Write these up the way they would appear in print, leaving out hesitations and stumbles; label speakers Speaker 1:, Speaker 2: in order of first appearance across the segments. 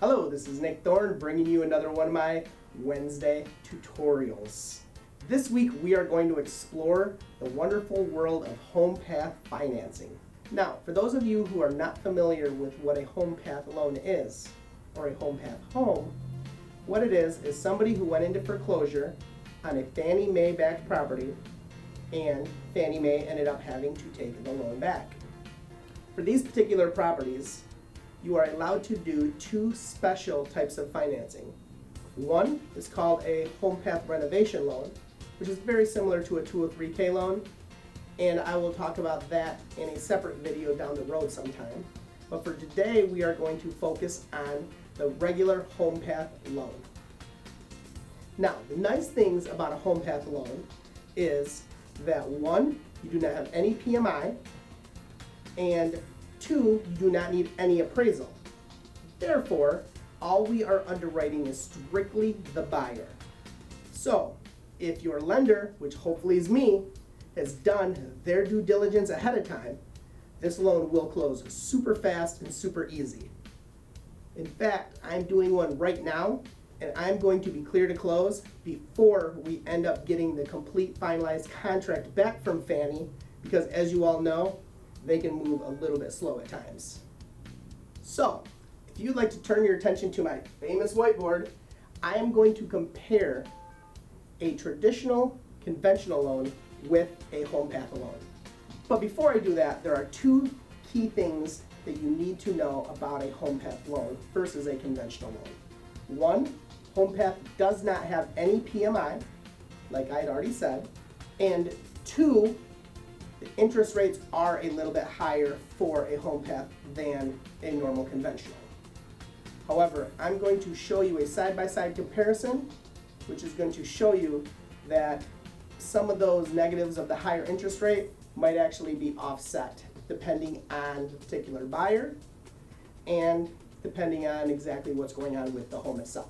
Speaker 1: Hello, this is Nick Thorne bringing you another one of my Wednesday tutorials. This week we are going to explore the wonderful world of HomePath Financing. Now, for those of you who are not familiar with what a HomePath loan is, or a HomePath home, what it is somebody who went into foreclosure on a Fannie Mae backed property, and Fannie Mae ended up having to take the loan back. For these particular properties, you are allowed to do two special types of financing. One is called a HomePath renovation loan, which is very similar to a 203K loan, and I will talk about that in a separate video down the road sometime. But for today, we are going to focus on the regular HomePath loan. Now, the nice things about a HomePath loan is that one, you do not have any PMI, and two, you do not need any appraisal. Therefore, all we are underwriting is strictly the buyer. So, if your lender, which hopefully is me, has done their due diligence ahead of time, this loan will close super fast and super easy. In fact, I'm doing one right now, and I'm going to be clear to close before we end up getting the complete finalized contract back from Fannie, because as you all know, they can move a little bit slow at times. So, if you'd like to turn your attention to my famous whiteboard, I am going to compare a traditional conventional loan with a HomePath loan. But before I do that, there are two key things that you need to know about a HomePath loan versus a conventional loan. One, HomePath does not have any PMI, like I had already said, and two, the interest rates are a little bit higher for a HomePath than a normal conventional. However, I'm going to show you a side-by-side comparison, which is going to show you that some of those negatives of the higher interest rate might actually be offset depending on the particular buyer and depending on exactly what's going on with the home itself.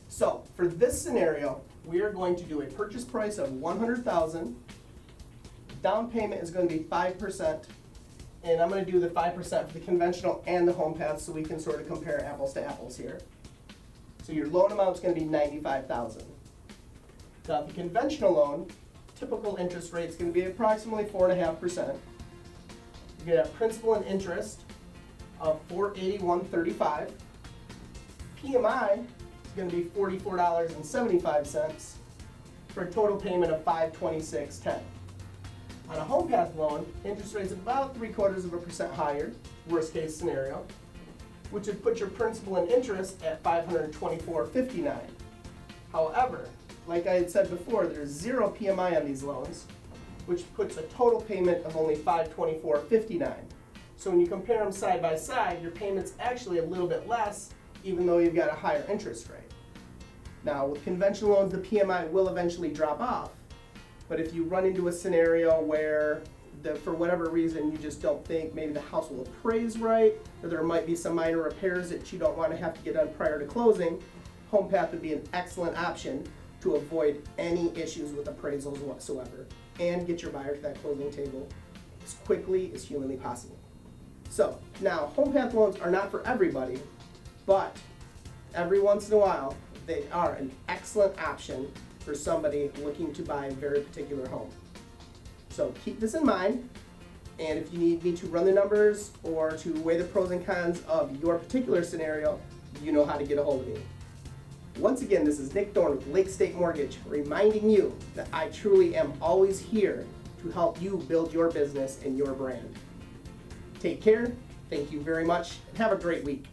Speaker 1: So, for this scenario, we are going to do a purchase price of $100,000. Down payment is going to be 5%, and I'm going to do the 5% for the conventional and the HomePath so we can sort of compare apples to apples here. So your loan amount is going to be $95,000. Now, the conventional loan, typical interest rate is going to be approximately 4.5%. You're going to have principal and interest of $481.35. PMI is going to be $44.75 for a total payment of $526.10. On a HomePath loan, interest rate's about 0.75% higher, worst case scenario, which would put your principal and interest at $524.59. However, like I had said before, there's zero PMI on these loans, which puts a total payment of only $524.59. So when you compare them side by side, your payment's actually a little bit less, even though you've got a higher interest rate. Now, with conventional loans, the PMI will eventually drop off, but if you run into a scenario where for whatever reason you just don't think maybe the house will appraise right, or there might be some minor repairs that you don't want to have to get done prior to closing, HomePath would be an excellent option to avoid any issues with appraisals whatsoever and get your buyer to that closing table as quickly as humanly possible. So, now, HomePath loans are not for everybody, but every once in a while, they are an excellent option for somebody looking to buy a very particular home. So keep this in mind, and if you need me to run the numbers or to weigh the pros and cons of your particular scenario, you know how to get a hold of me. Once again, this is Nick Thorne with Lake State Mortgage, reminding you that I truly am always here to help you build your business and your brand. Take care, thank you very much, and have a great week.